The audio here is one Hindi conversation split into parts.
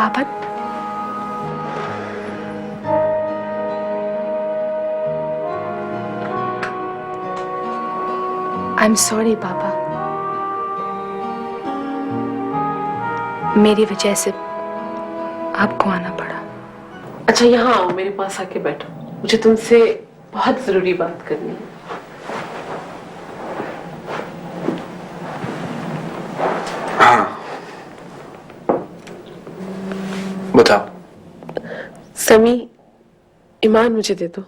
पापा, आई एम सॉरी पापा, मेरी वजह से आपको आना पड़ा। अच्छा यहाँ आओ, मेरे पास आके बैठो, मुझे तुमसे बहुत जरूरी बात करनी है। हाँ बताओ। समी, ईमान मुझे दे दो।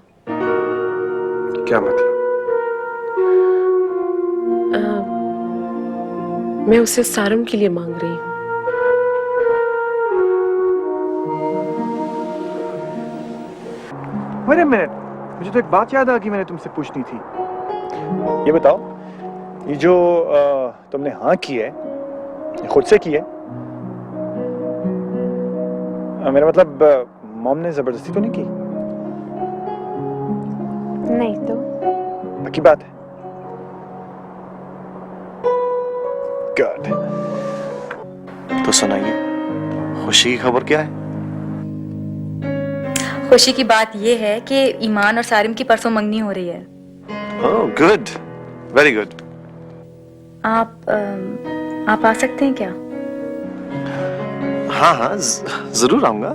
क्या मतलब? मैं उसे सारम के लिए मांग रही हूँ। Wait a minute, मुझे तो एक बात याद आ गई, मैंने तुमसे पूछनी थी। ये बताओ, ये जो तुमने हाँ की है, ये खुद से की है? मेरा मतलब मॉम ने जबरदस्ती तो नहीं की? नहीं तो पक्की बात है? गुड। तो सुनाइए, खुशी की खबर क्या है? खुशी की बात यह है कि ईमान और सारिम की परसों मंगनी हो रही है। Oh good, very good. आप आ सकते हैं क्या? हाँ हाँ जरूर आऊंगा।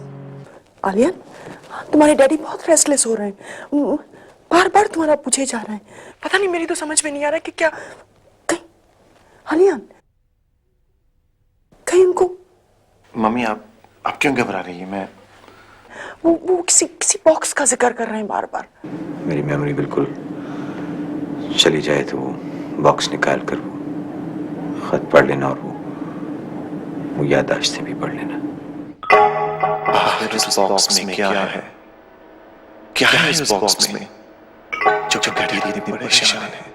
आलिया, तुम्हारे डैडी बहुत रेस्टलेस हो रहे हैं, बार बार तुम्हारा पूछे जा रहे हैं। पता नहीं, मेरी तो समझ में नहीं आ रहा कि क्या कहीं आलिया कहीं उनको। मम्मी आप क्यों घबरा रही है? मैं वो किसी बॉक्स का जिक्र कर रहे हैं बार बार। मेरी मेमोरी बिल्कुल चली जाए तो वो बॉक्स निकाल कर वो खत पढ़ लेना और वो याददाश्तें भी पढ़ लेना। आखिर इस बॉक्स में क्या है? क्या है इस बॉक्स में जो घड़ी इतनी परेशान है?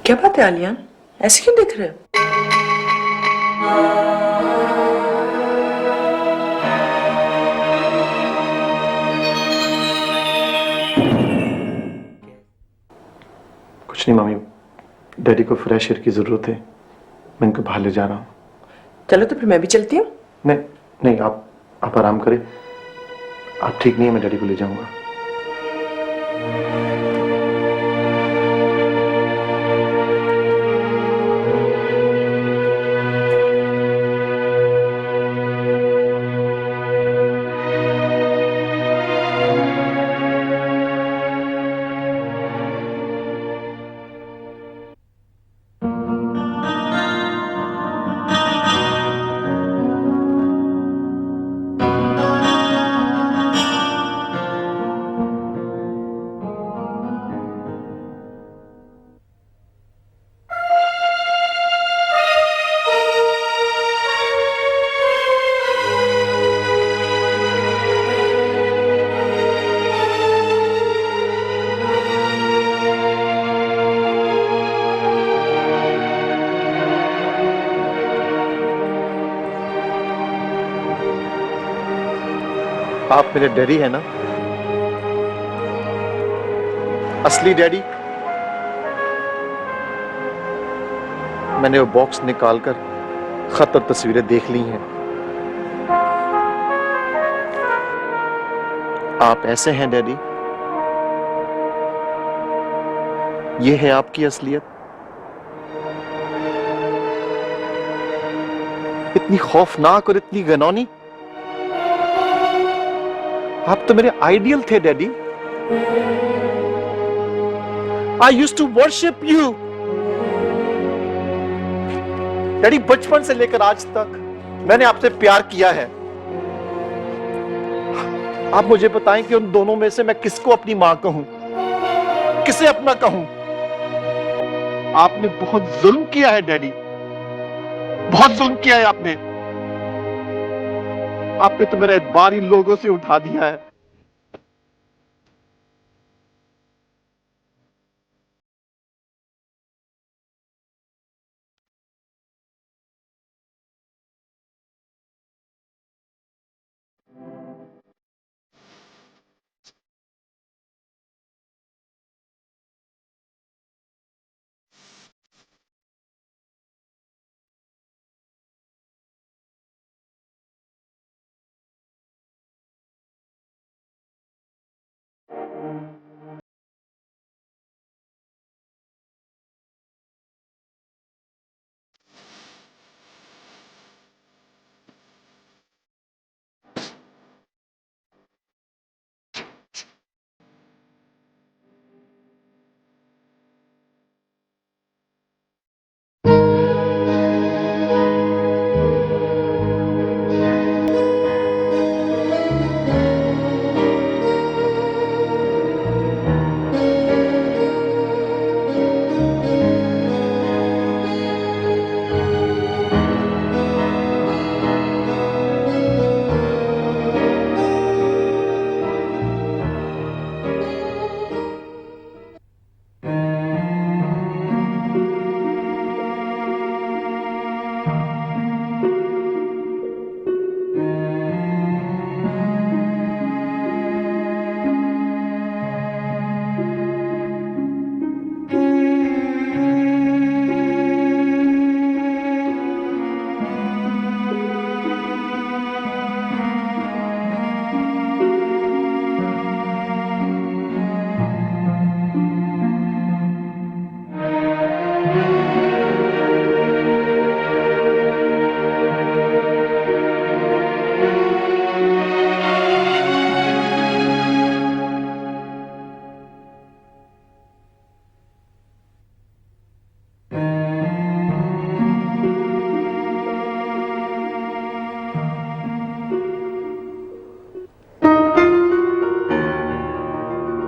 क्या बात है आलिया, ऐसे क्यों देख रहे हो? कुछ नहीं मम्मी, डैडी को फ्रेश एयर की जरूरत है, मैं इनको बाहर ले जा रहा हूँ। चलो तो फिर मैं भी चलती हूँ। नहीं नहीं, आप आराम करें, आप ठीक नहीं है, मैं डैडी को ले जाऊंगा। आप मेरे डैडी है ना, असली डैडी। मैंने वो बॉक्स निकालकर खत और तस्वीरें देख ली हैं। आप ऐसे हैं डैडी, ये है आपकी असलियत। इतनी खौफनाक और इतनी घिनौनी। आप तो मेरे आइडियल थे daddy. I used to worship you daddy. बचपन से लेकर आज तक मैंने आपसे प्यार किया है। आप मुझे बताएं कि उन दोनों में से मैं किसको अपनी मां कहूं, किसे अपना कहूं। आपने बहुत जुल्म किया है डैडी, बहुत जुल्म किया है आपने। आपने तो मेरा एतबार इन लोगों से उठा दिया है।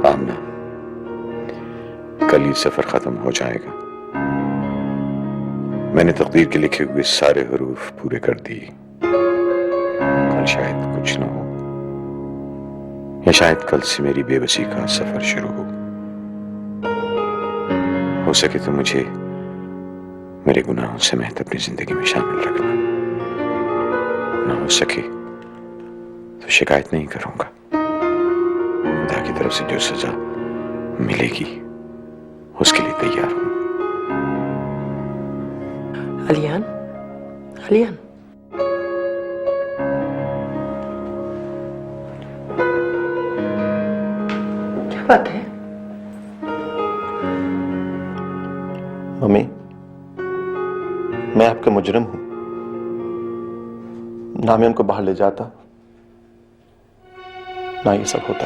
आमना, कल ही सफर खत्म हो जाएगा। मैंने तकदीर के लिखे हुए सारे हरूफ पूरे कर दिए। कल शायद कुछ न हो, या शायद कल से मेरी बेबसी का सफर शुरू हो सके तो मुझे मेरे गुनाहों समेत अपनी जिंदगी में शामिल रखना। ना हो सके तो शिकायत नहीं करूंगा। खुदा की तरफ से जो सजा मिलेगी उसके लिए तैयार हूं। अलियान, अलियान, क्या बात है? मम्मी, मैं आपका मुजरिम हूं। ना मैं उनको बाहर ले जाता, ना ये सब होता।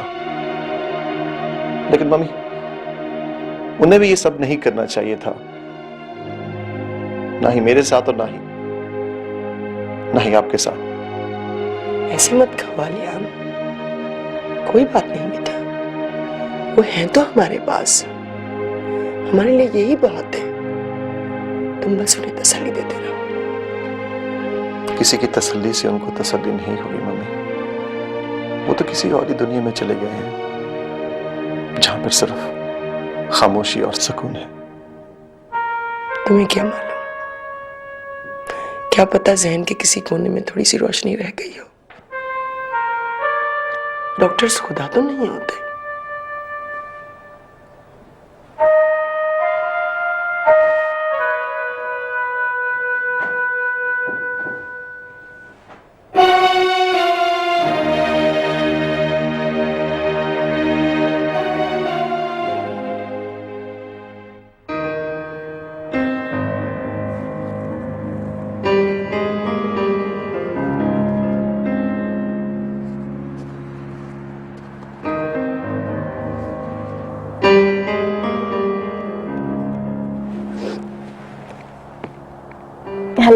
लेकिन मम्मी, उन्हें भी ये सब नहीं करना चाहिए था। ना ही मेरे साथ और ना ही आपके साथ। ऐसे मत कहो अलियान, कोई बात नहीं बेटा। वो हैं तो हमारे पास, हमारे लिए यही बहुत है। तुम बस उन्हें तसल्ली देते रहो। किसी की तसल्ली से उनको तसल्ली नहीं होगी मम्मी। वो तो किसी और ही दुनिया में चले गए हैं जहां पर सिर्फ खामोशी और सुकून है। तुम्हें क्या मालूम, क्या पता जहन के किसी कोने में थोड़ी सी रोशनी रह गई हो। डॉक्टर्स खुदा तो नहीं होते।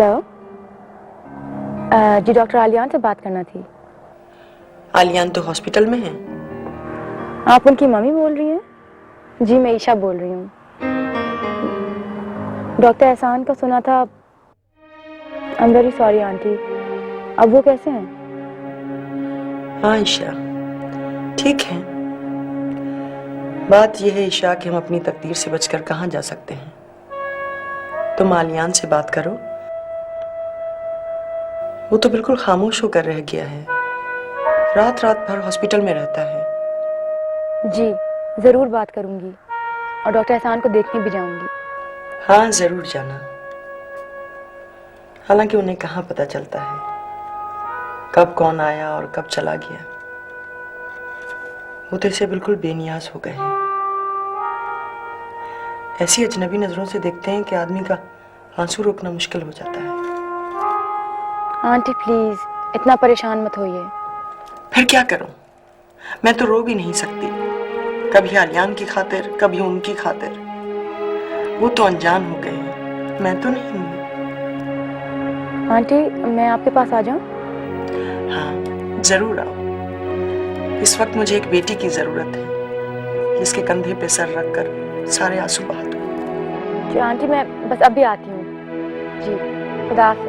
हेलो। जी डॉक्टर आलियान से बात करना थी। आलियान तो हॉस्पिटल में है। आप उनकी मम्मी बोल रही हैं? जी मैं ईशा बोल रही हूँ। डॉक्टर एहसान का सुना था। I am very sorry aunty. अब वो कैसे हैं? हाँ ईशा ठीक है। बात यह है ईशा कि हम अपनी तकदीर से बचकर कहाँ जा सकते हैं। तुम आलियान से बात करो। वो तो बिल्कुल खामोश होकर रह गया है। रात रात भर हॉस्पिटल में रहता है। जी जरूर बात करूंगी और डॉक्टर एहसान को देखने भी जाऊंगी। हाँ जरूर जाना। हालांकि उन्हें कहाँ पता चलता है कब कौन आया और कब चला गया। वो तो इसे बिल्कुल बेनियाज हो गए हैं। ऐसी अजनबी नजरों से देखते हैं कि आदमी का आंसू रोकना मुश्किल हो जाता है। आंटी प्लीज इतना परेशान मत होइए। फिर क्या करूं? मैं तो रो भी नहीं सकती। कभी आलियान की खातिर कभी उनकी खातिर। वो तो अनजान हो गए हैं, मैं तो नहीं हूं। आंटी मैं आपके पास आ जाऊं? हाँ जरूर आओ। इस वक्त मुझे एक बेटी की जरूरत है जिसके कंधे पे सर रखकर सारे आंसू बहा दूं। जी आंटी मैं बस अभी आती हूँ। जी खुदा हाफिज।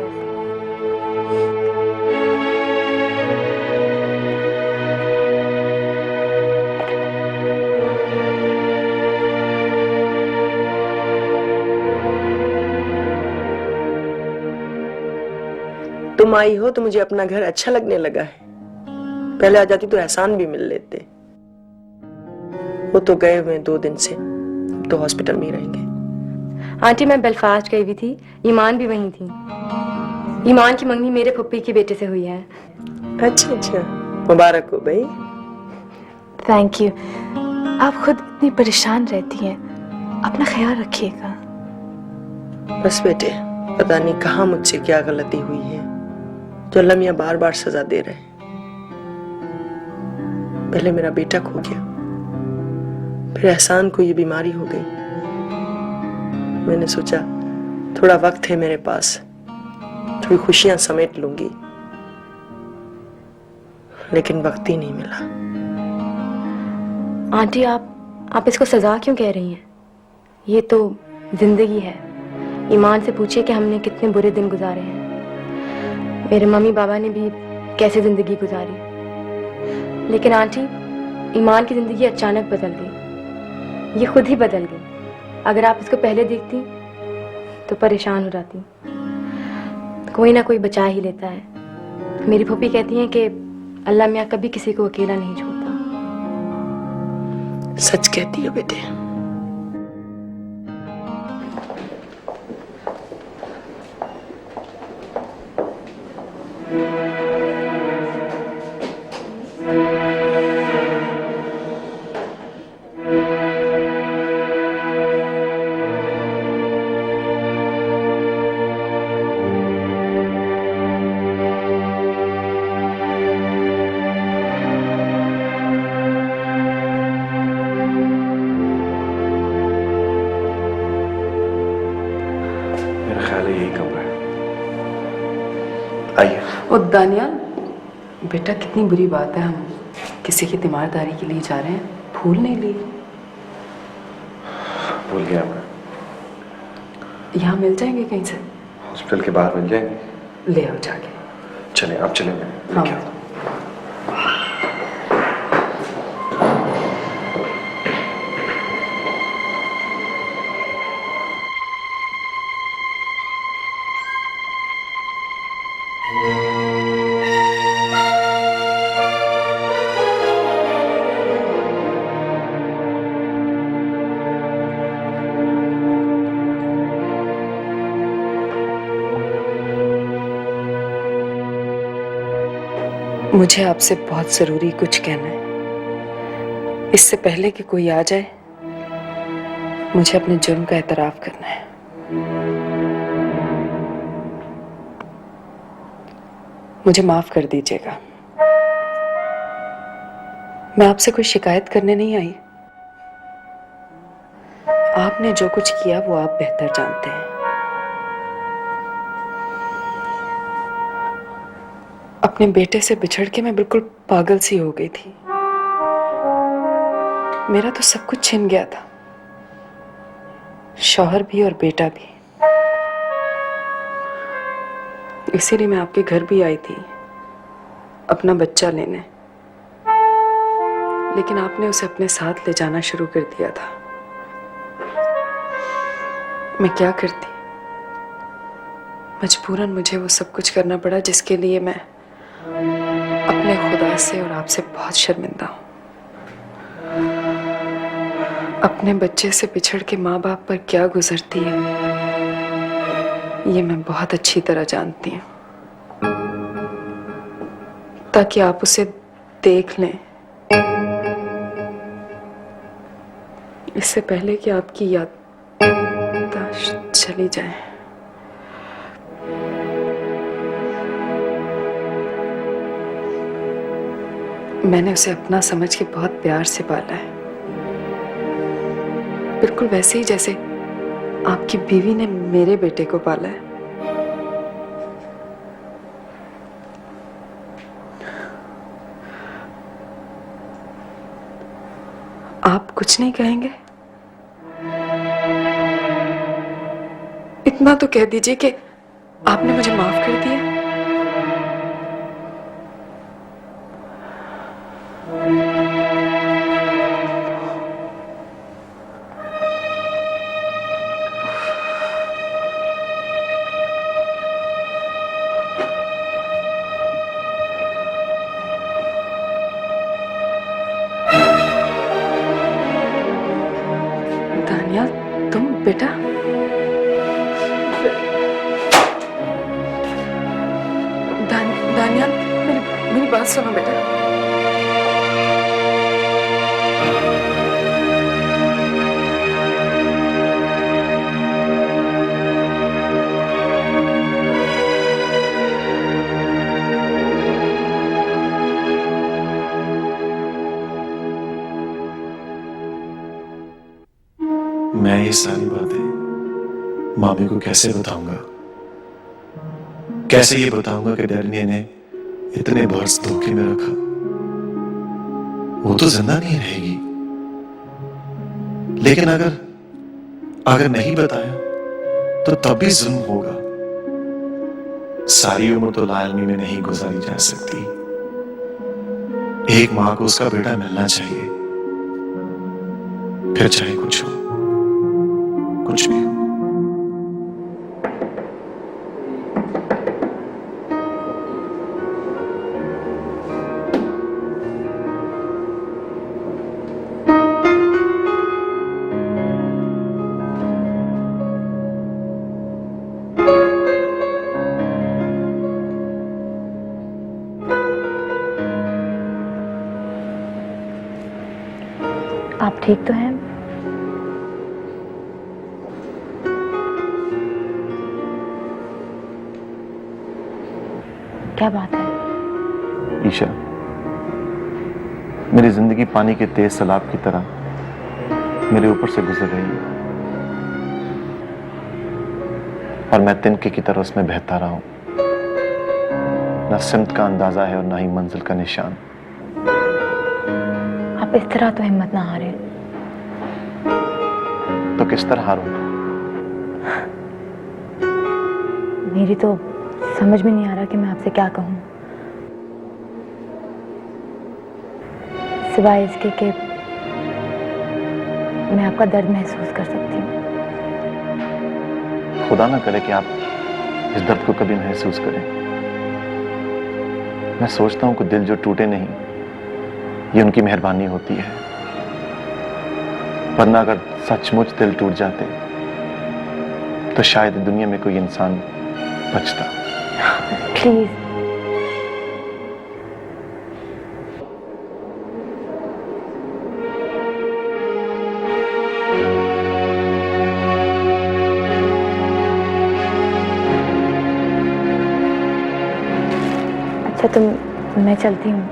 तुम आई हो तो मुझे अपना घर अच्छा लगने लगा है। पहले आ जाती तो एहसान भी मिल लेते। वो तो गए हुए 2 दिन से, तो हॉस्पिटल में ही रहेंगे। आंटी मैं बेलफास्ट गई हुई थी। ईमान भी वहीं थी। ईमान की मंगनी मेरे फुप्पी के बेटे से हुई है। अच्छा अच्छा मुबारक हो भाई। Thank you. आप खुद इतनी परेशान रहती हैं, अपना ख्याल रखिएगा। बस बेटे पता नहीं कहाँ मुझसे क्या गलती हुई है जो अल्लाह मियां बार बार सजा दे रहे हैं। पहले मेरा बेटा खो गया, फिर एहसान को ये बीमारी हो गई। मैंने सोचा थोड़ा वक्त है मेरे पास, थोड़ी खुशियां समेट लूंगी, लेकिन वक्त ही नहीं मिला। आंटी आप इसको सजा क्यों कह रही हैं? ये तो जिंदगी है। ईमान से पूछिए कि हमने कितने बुरे दिन गुजारे हैं। मेरे मम्मी बाबा ने भी कैसे जिंदगी गुजारी। लेकिन आंटी ईमान की जिंदगी अचानक बदल गई। ये खुद ही बदल गई। अगर आप इसको पहले देखती तो परेशान हो जाती। कोई ना कोई बचा ही लेता है। मेरी फूफी कहती हैं कि अल्लाह मियां कभी किसी को अकेला नहीं छोड़ता। सच कहती हो बेटे। मेरा ख्याल है यही कमरा है। आइए। और दानियाल बेटा कितनी बुरी बात है, हम किसी की तीमारदारी के लिए जा रहे हैं, फूल नहीं लिए। भूल गया मैं। यहाँ मिल जाएंगे कहीं से? हॉस्पिटल के बाहर मिल जाएंगे। ले आओ जाके। चले आप चलेंगे। हाँ। मुझे आपसे बहुत जरूरी कुछ कहना है। इससे पहले कि कोई आ जाए मुझे अपने जुर्म का एतराफ करना है। मुझे माफ कर दीजिएगा। मैं आपसे कोई शिकायत करने नहीं आई। आपने जो कुछ किया वो आप बेहतर जानते हैं। अपने बेटे से बिछड़ के मैं बिल्कुल पागल सी हो गई थी। मेरा तो सब कुछ छिन गया था, शौहर भी और बेटा भी। इसीलिए मैं आपके घर भी आई थी अपना बच्चा लेने, लेकिन आपने उसे अपने साथ ले जाना शुरू कर दिया था। मैं क्या करती, मजबूरन मुझे वो सब कुछ करना पड़ा जिसके लिए मैं अपने खुदा से और आपसे बहुत शर्मिंदा हूं। अपने बच्चे से बिछड़ के माँ बाप पर क्या गुजरती है ये मैं बहुत अच्छी तरह जानती हूँ। ताकि आप उसे देख लें इससे पहले कि आपकी याददाश्त चली जाए। मैंने उसे अपना समझ के बहुत प्यार से पाला है, बिल्कुल वैसे ही जैसे आपकी बीवी ने मेरे बेटे को पाला है। आप कुछ नहीं कहेंगे? इतना तो कह दीजिए कि आपने मुझे माफ कर दिया। दानिया, तुम बेटा? दानिया, मेरी बात सुनो बेटा। मैं ये सारी बातें मामी को कैसे बताऊंगा? कैसे ये बताऊंगा कि डैडी ने इन्हें इतने बरस धोखे में रखा? वो तो जिंदा नहीं रहेगी, लेकिन अगर नहीं बताया तो तब भी जुल्म होगा। सारी उम्र तो लालमी में नहीं गुजारी जा सकती। एक मां को उसका बेटा मिलना चाहिए, फिर चाहे कुछ हो, कुछ भी हो। आप ठीक तो हैं? क्या बात है? ईशा, मेरी जिंदगी पानी के तेज सैलाब की तरह मेरे ऊपर से गुजर रही है और मैं तिनके की तरह उसमें बहता रहा हूं। न सिमत का अंदाजा है और न ही मंजिल का निशान। आप इस तरह तो हिम्मत ना हारें। तो किस तरह हारूं? मेरी तो समझ में नहीं आ रहा कि मैं आपसे क्या कहूं, सिवाय इसके कि मैं आपका दर्द महसूस कर सकती हूँ। खुदा ना करे कि आप इस दर्द को कभी महसूस करें। मैं सोचता हूं कि दिल जो टूटे नहीं, ये उनकी मेहरबानी होती है, वरना अगर सचमुच दिल टूट जाते तो शायद दुनिया में कोई इंसान बचता। प्लीज, अच्छा तो मैं चलती हूँ।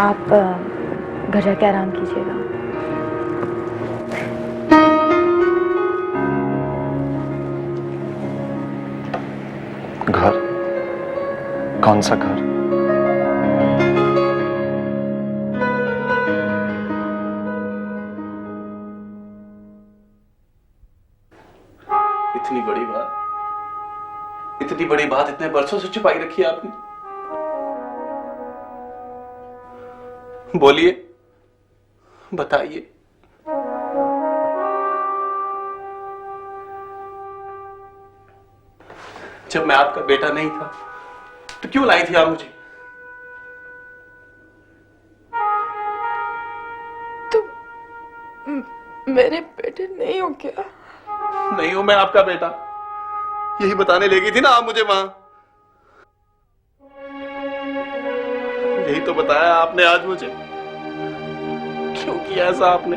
आप घर जाके आराम कीजिएगा। कौन सा घर? इतनी बड़ी बात इतने बरसों से छुपाई रखी है आपने। बोलिए, बताइए। जब मैं आपका बेटा नहीं था तो क्यों लाई थी आप मुझे? तुम मेरे बेटे नहीं हो क्या? नहीं हूं मैं आपका बेटा, यही बताने ले गई थी ना आप मुझे वहां। यही तो बताया आपने आज मुझे। क्यों किया ऐसा आपने?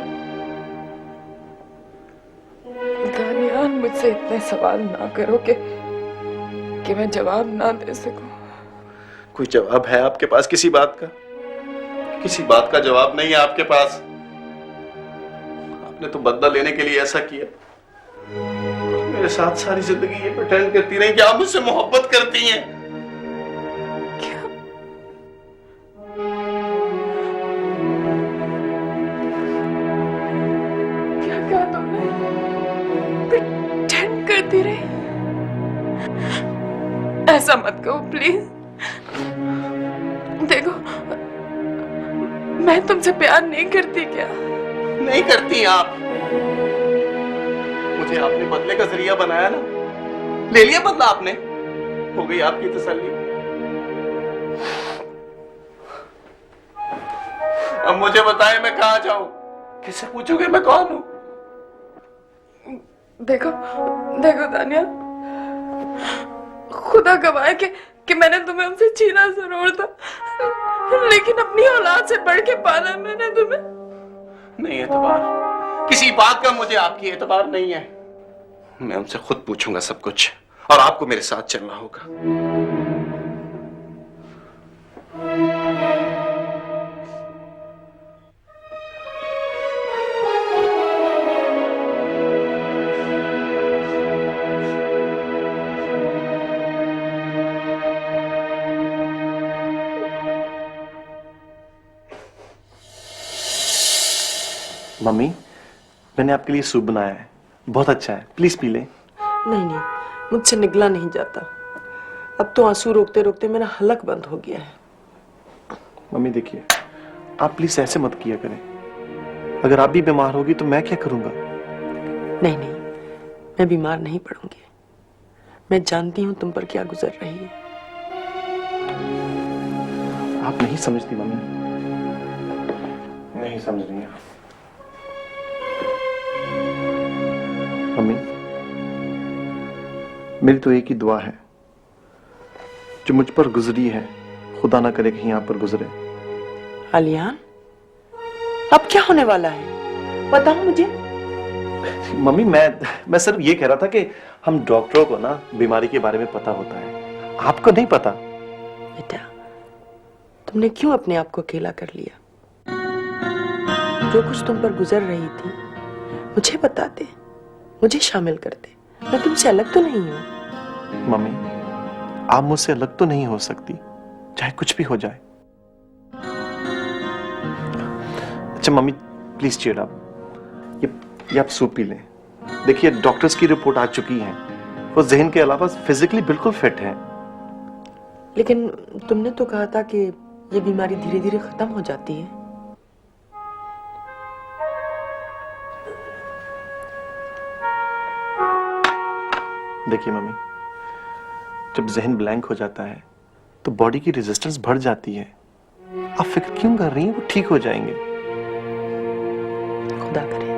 दानियाल, मुझसे इतने सवाल ना करो कि मैं जवाब ना दे सकूं। कोई जवाब है आपके पास किसी बात का? किसी बात का जवाब नहीं है आपके पास। आपने तो बदला लेने के लिए ऐसा किया। मेरे साथ सारी जिंदगी ये प्रिटेंड करती रही कि आप मुझसे मोहब्बत करती हैं। क्या? क्या कहा तुमने? प्रिटेंड करती रही? ऐसा मत कहो प्लीज। देखो, मैं तुमसे प्यार नहीं करती क्या? नहीं करती आप। मुझे आपने बदले का जरिया बनाया ना, ले लिया बदला आपने, हो गई आपकी तसल्ली। अब मुझे बताएं मैं कहां जाऊं? किससे पूछोगे मैं कौन हूं? देखो देखो दानिया, खुदा गवाह कि मैंने तुम्हें उनसे छीना जरूर था, लेकिन अपनी औलाद से बढ़ के पाला मैंने तुम्हें। नहीं एतबार, किसी बात का मुझे आपकी एतबार नहीं है। मैं उनसे खुद पूछूंगा सब कुछ, और आपको मेरे साथ चलना होगा। मम्मी, मैंने आपके लिए सूप बनाया है, बहुत अच्छा है, प्लीज पी लें। नहीं नहीं, मुझसे निगला नहीं जाता। अब तो आंसू रोकते रोकते मेरा हलक बंद हो गया है। मम्मी देखिए, आप प्लीज ऐसे मत किया करें। अगर आप भी बीमार होगी तो मैं क्या करूंगा? नहीं नहीं, मैं बीमार नहीं पड़ूंगी। मैं जानती हूं तुम पर क्या गुजर रही है। आप नहीं समझती मम्मी, नहीं समझ रही हैं। मम्मी, मेरी तो एक ही दुआ है, जो मुझ पर गुजरी है खुदा ना करे कहीं आप पर गुजरे। आलियान, अब क्या होने वाला है? बताओ मुझे। मम्मी, मैं सिर्फ ये कह रहा था कि हम डॉक्टरों को ना बीमारी के बारे में पता होता है, आपको नहीं पता। बेटा, तुमने क्यों अपने आप को अकेला कर लिया? जो कुछ तुम पर गुजर रही थी मुझे बताते, मुझे शामिल करते। मैं तुमसे अलग तो नहीं हूं। मम्मी, आप मुझसे अलग तो नहीं हो सकती, चाहे कुछ भी हो जाए। अच्छा मम्मी, प्लीज चीयर अप। ये आप सूप पी लें। देखिए, डॉक्टर्स की रिपोर्ट आ चुकी है, वो जहन के अलावा फिजिकली बिल्कुल फिट है। लेकिन तुमने तो कहा था कि ये बीमारी धीरे धीरे खत्म हो जाती है। देखिए मम्मी, जब जहन ब्लैंक हो जाता है तो बॉडी की रेजिस्टेंस बढ़ जाती है। आप फिक्र क्यों कर रही हैं? वो ठीक हो जाएंगे। खुदा करे।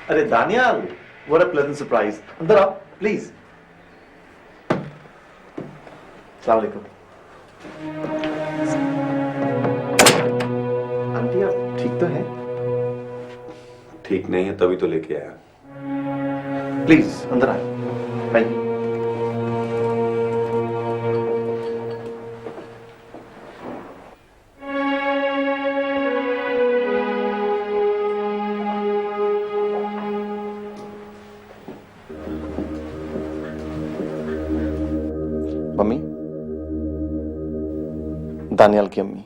अरे Daniyal, what a pleasant surprise। अंदर आओ प्लीज। अस्सलाम वालेकुम। आंटी आप ठीक तो हैं? ठीक नहीं है तभी तो लेके आया। प्लीज अंदर आइए। मम्मी, दानियाल की अम्मी।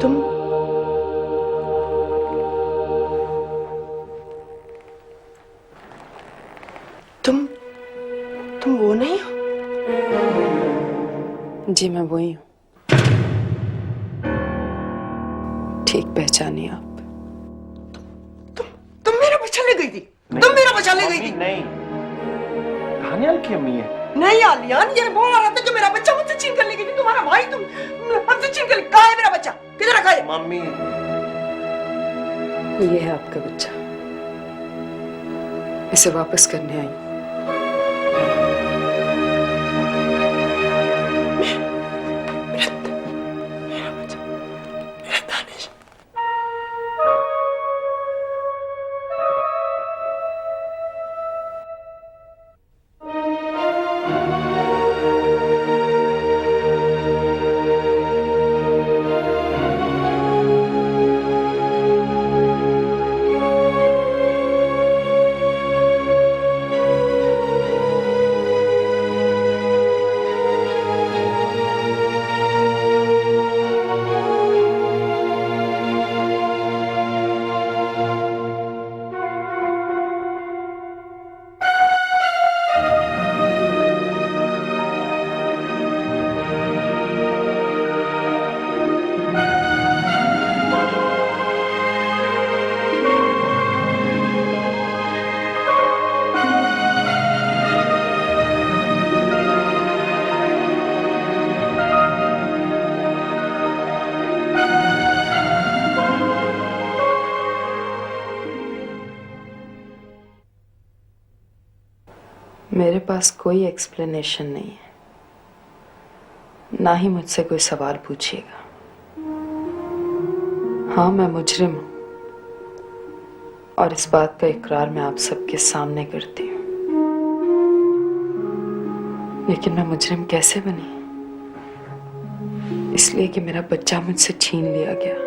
तुम तुम तुम वो नहीं हो? जी मैं वही हूँ। ठीक पहचानी आप। तुम मेरा बच्चा ले गई थी। तुम मेरा बच्चा ले गई थी। नहीं, दानियाल की अम्मी है। नहीं आलियान, ये वो आ रहा था जो मेरा बच्चा मुझसे छीन कर ले गई थी। तुम्हारा भाई तुम हमसे छीन कर। कहाँ है मेरा बच्चा? किधर रखा है? मम्मी, ये है आपका बच्चा, इसे वापस करने आई हूँ। मेरा बच्चा, मेरा दानिश। मेरे पास कोई एक्सप्लेनेशन नहीं है, ना ही मुझसे कोई सवाल पूछिएगा। हाँ, मैं मुजरिम हूं और इस बात का इकरार मैं आप सबके सामने करती हूँ। लेकिन मैं मुजरिम कैसे बनी? इसलिए कि मेरा बच्चा मुझसे छीन लिया गया।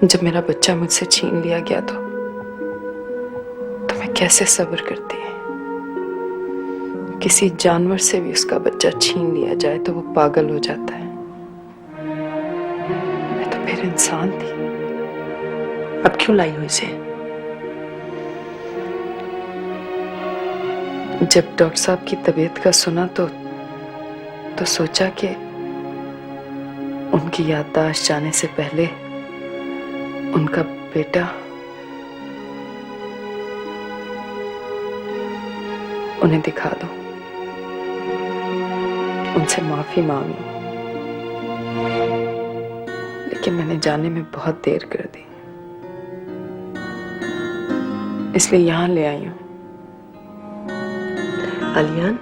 जब मेरा बच्चा मुझसे छीन लिया गया तो मैं कैसे सब्र करती? किसी जानवर से भी उसका बच्चा छीन लिया जाए तो वो पागल हो जाता है। मैं तो फिर इंसान थी। अब क्यों लाई हो इसे? जब डॉक्टर साहब की तबीयत का सुना तो सोचा कि उनकी याददाश्त जाने से पहले उनका बेटा उन्हें दिखा दो, उनसे माफी मांग लो। लेकिन मैंने जाने में बहुत देर कर दी, इसलिए यहां ले आई हूं। आलियान,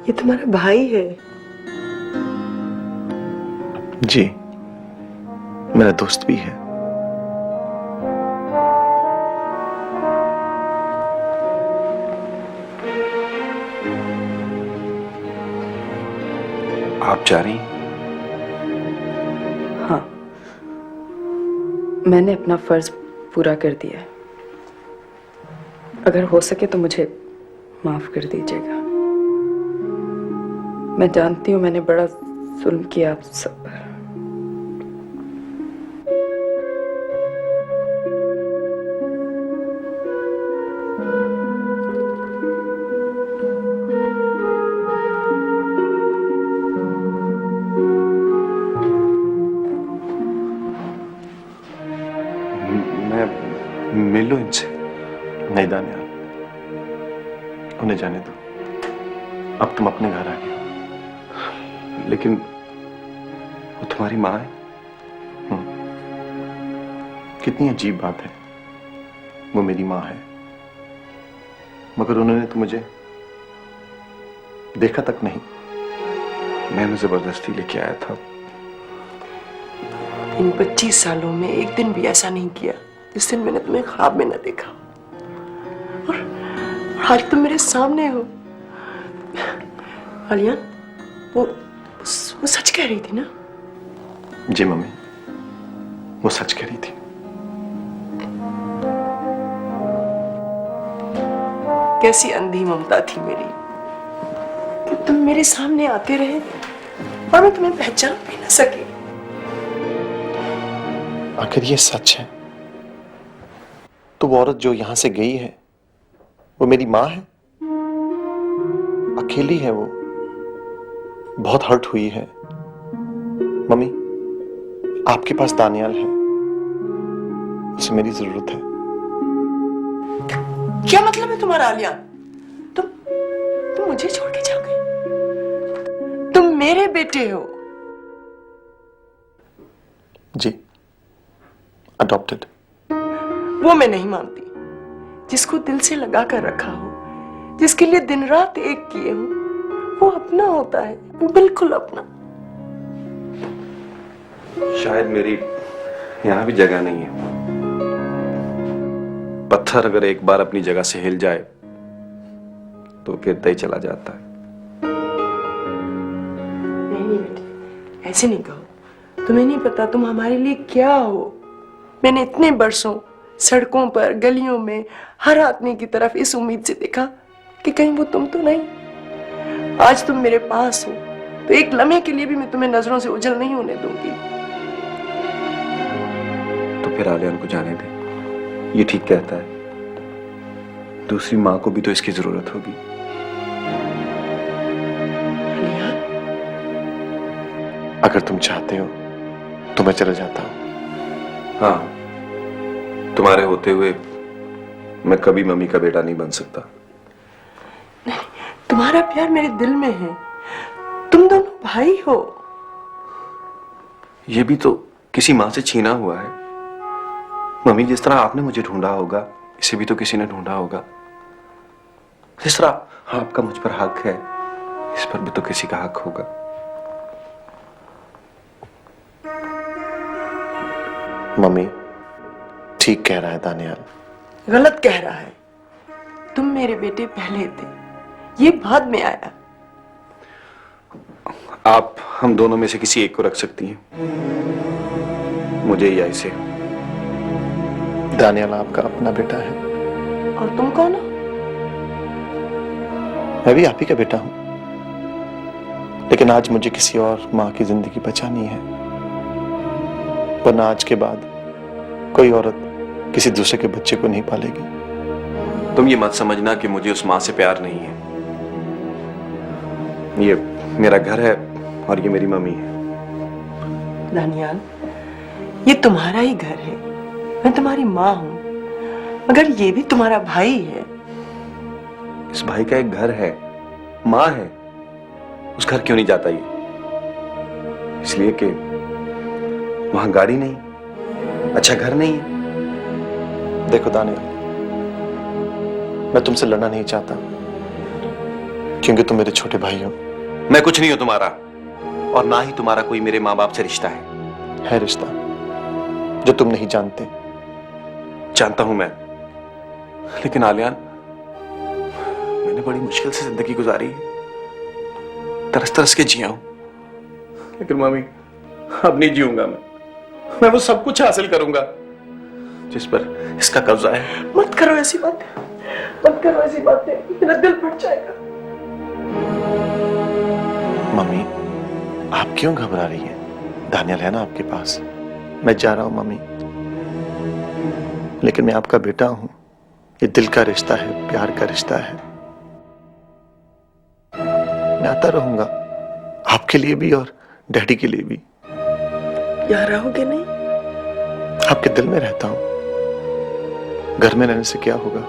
ये तुम्हारा भाई है। जी, मेरा दोस्त भी है। आप जा रही हैं? हाँ, मैंने अपना फर्ज पूरा कर दिया है। अगर हो सके तो मुझे माफ कर दीजिएगा। मैं जानती हूँ मैंने बड़ा जुल्म किया आप सब पर। मैं मिल लूं इनसे? नहीं दानियाल, उन्हें जाने दो। अब तुम अपने घर आ गए हो। लेकिन वो तुम्हारी माँ है। कितनी अजीब बात है, वो मेरी माँ है, मगर उन्होंने तो मुझे देखा तक नहीं। मैंने जबरदस्ती लेके आया था। इन 25 सालों में एक दिन भी ऐसा नहीं किया जिस दिन मैंने तुम्हें ख्वाब में न देखा। और आज तुम मेरे सामने हो। आलियान, वो सच कह रही थी ना? जी मम्मी, वो सच कह रही थी। कैसी अंधी ममता थी मेरी कि तुम मेरे सामने आते रहे और मैं तुम्हें पहचान भी न सकी। आखिर ये सच है तो वो औरत जो यहां से गई है वो मेरी माँ है? अकेली है वो, बहुत हर्ट हुई है। मम्मी, आपके पास दानियाल है, उसे मेरी जरूरत है। क्या मतलब है तुम्हारा आलियान? तुम मुझे छोड़ के जाओगे? तुम मेरे बेटे हो। जी, अडॉप्टेड। वो मैं नहीं मानती। जिसको दिल से लगा कर रखा हो, जिसके लिए दिन रात एक किए हो, वो अपना होता है, बिल्कुल अपना। शायद मेरी यहां भी जगह नहीं है। पत्थर अगर एक बार अपनी जगह से हिल जाए तो गिरता ही चला जाता है। नहीं बेटी, ऐसे नहीं कहो। तुम्हें नहीं पता तुम हमारे लिए क्या हो। मैंने इतने बरसों सड़कों पर, गलियों में हर आदमी की तरफ इस उम्मीद से देखा कि कहीं वो तुम तो नहीं। आज तुम मेरे पास हो तो एक लम्हे के लिए भी मैं तुम्हें नजरों से ओझल नहीं होने दूंगी। तो फिर आलियान को जाने दे, ये ठीक कहता है। दूसरी माँ को भी तो इसकी जरूरत होगी। आलियान, अगर तुम चाहते हो तो मैं चला जाता हूं। हाँ, तुम्हारे होते हुए मैं कभी मम्मी का बेटा नहीं बन सकता। तुम्हारा प्यार मेरे दिल में है। तुम दोनों भाई हो। ये भी तो किसी माँ से छीना हुआ है। मम्मी, जिस तरह आपने मुझे ढूंढा होगा, इसे भी तो किसी ने ढूंढा होगा। जिस तरह आपका मुझ पर हक है, इस पर भी तो किसी का हक होगा। मम्मी, ठीक कह रहा है दानियाल। गलत कह रहा है। तुम मेरे बेटे पहले थे, ये बाद में आया। आप हम दोनों में से किसी एक को रख सकती हैं, मुझे या इसे। दानियाल आपका अपना बेटा है। और तुम कौन हो? मैं भी आप ही का बेटा हूं, लेकिन आज मुझे किसी और माँ की जिंदगी बचानी है, वरना आज के बाद कोई औरत किसी दूसरे के बच्चे को नहीं पालेगी। तुम ये मत समझना कि मुझे उस माँ से प्यार नहीं है। ये मेरा घर है और ये मेरी मम्मी है। दानियाल, ये तुम्हारा ही घर है। मैं तुम्हारी माँ हूं, मगर ये भी तुम्हारा भाई है। इस भाई का एक घर है, माँ है। उस घर क्यों नहीं जाता ये? इसलिए कि वहां गाड़ी नहीं, अच्छा घर नहीं है। देखो दानियाल, मैं तुमसे लड़ना नहीं चाहता, क्योंकि तुम मेरे छोटे भाई हो। मैं कुछ नहीं हूं तुम्हारा, और ना ही तुम्हारा कोई मेरे माँ बाप से रिश्ता है रिश्ता जो तुम नहीं जानते। जानता हूं मैं, लेकिन आलियान, मैंने बड़ी मुश्किल से जिंदगी गुजारी है, तरस तरस के जिया हूं। लेकिन मम्मी अब नहीं जीऊंगा मैं वो सब कुछ हासिल करूंगा जिस पर इसका कब्जा है। मत करो ऐसी बातें, मत करो ऐसी बातें, मेरा दिल फट जाएगा। मम्मी आप क्यों घबरा रही हैं? दानियल है ना आपके पास। मैं जा रहा हूं मम्मी, लेकिन मैं आपका बेटा हूं। ये दिल का रिश्ता है, प्यार का रिश्ता है। मैं आता रहूंगा आपके लिए भी और डैडी के लिए भी। यहाँ रहोगे नहीं? आपके दिल में रहता हूं। घर में रहने से क्या होगा?